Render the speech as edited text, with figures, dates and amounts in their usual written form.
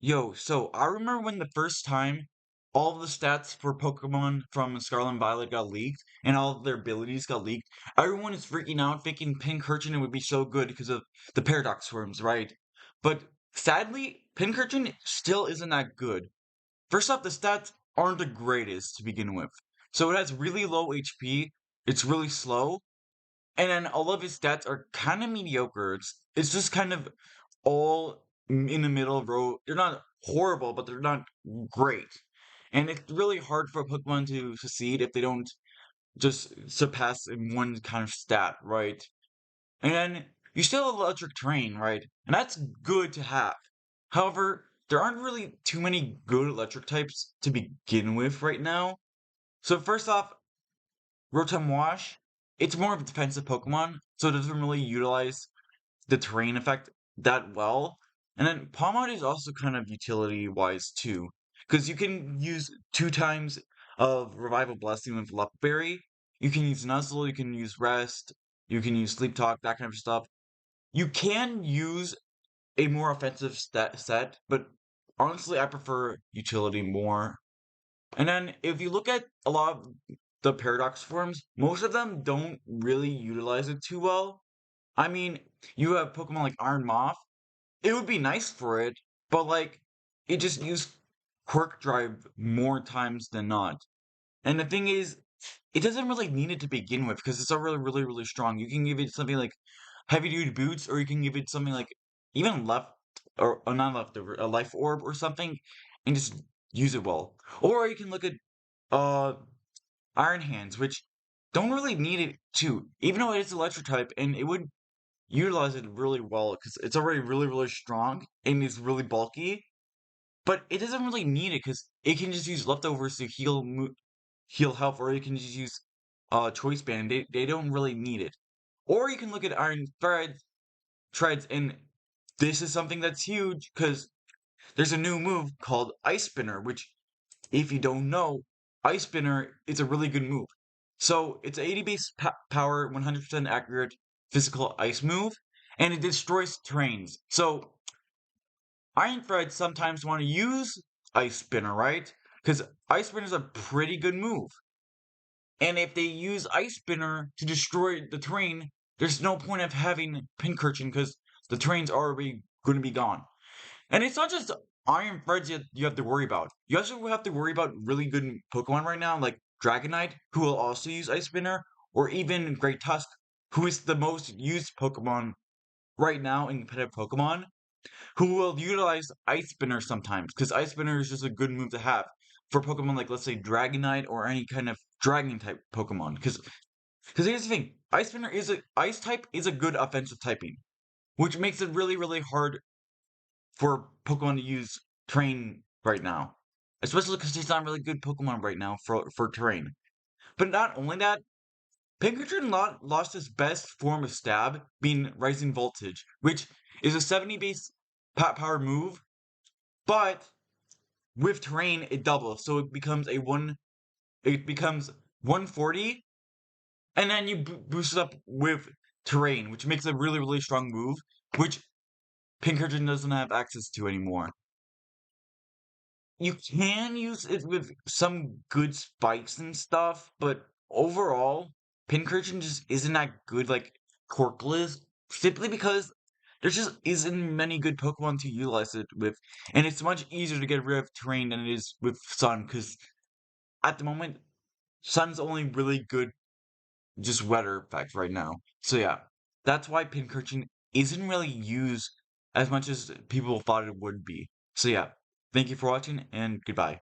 Yo, so I remember when the first time all of the stats for Pokemon from Scarlet and Violet got leaked and all of their abilities got leaked. Everyone is freaking out thinking Pincurchin would be so good because of the paradox worms, right? But sadly, Pincurchin still isn't that good. First off, the stats aren't the greatest to begin with. So it has really low HP, it's really slow, and then all of his stats are kind of mediocre. It's just kind of all in the middle row. They're not horrible, but they're not great. And it's really hard for a Pokemon to succeed if they don't just surpass in one kind of stat, right? And then you still have electric terrain, right? And that's good to have. However, there aren't really too many good electric types to begin with right now. So first off, Rotom Wash, it's more of a defensive Pokemon, so it doesn't really utilize the terrain effect that well. And then Palmade is also kind of utility wise too, because you can use two times of Revival Blessing with Berry. You can use Nuzzle, you can use Rest, you can use Sleep Talk, that kind of stuff. You can use a more offensive set, but honestly, I prefer utility more. And then if you look at a lot of the paradox forms, most of them don't really utilize it too well. I mean, you have Pokemon like Iron Moth. It would be nice for it, but like it just used Quirk Drive more times than not. And the thing is, it doesn't really need it to begin with because it's already really strong. You can give it something like heavy duty boots, or you can give it something like even left or not leftover, a life orb or something, and just use it well. Or you can look at uh Iron Hands, which don't really need it too, even though it is electric type, and it would utilize it really well because it's already really strong and it's really bulky. But it doesn't really need it because it can just use leftovers to heal health, or you can just use choice band. They don't really need it. Or you can look at Iron Treads, and this is something that's huge because there's a new move called Ice Spinner, which if you don't know, Ice Spinner is a really good move. So it's 80 base power, 100% accurate physical ice move, and it destroys terrains. So Iron Thread sometimes want to use Ice Spinner, right? Because Ice Spinner is a pretty good move. And if they use Ice Spinner to destroy the terrain, there's no point of having Pincurchin because the terrain's already going to be gone. And it's not just Iron Threads you have to worry about. You also have to worry about really good Pokemon right now, like Dragonite, who will also use Ice Spinner, or even Great Tusk, who is the most used Pokemon right now in competitive Pokemon, who will utilize Ice Spinner sometimes, because Ice Spinner is just a good move to have for Pokemon like, let's say, Dragonite or any kind of Dragon type Pokemon. Because here's the thing, Ice type is a good offensive typing, which makes it really hard for Pokemon to use Terrain right now, especially because there's not really good Pokemon right now for Terrain. But not only that, Pincurchin lost his best form of stab, being Rising Voltage, which is a 70 base power move, but with terrain it doubles, so it becomes 140, and then you boost it up with terrain, which makes a really strong move, which Pincurchin doesn't have access to anymore. You can use it with some good spikes and stuff, but overall, Pincurchin just isn't that good like Corkless, simply because there just isn't many good Pokemon to utilize it with, and it's much easier to get rid of terrain than it is with Sun, because at the moment, Sun's only really good just weather effect right now. So yeah, that's why Pincurchin isn't really used as much as people thought it would be. So yeah, thank you for watching, and goodbye.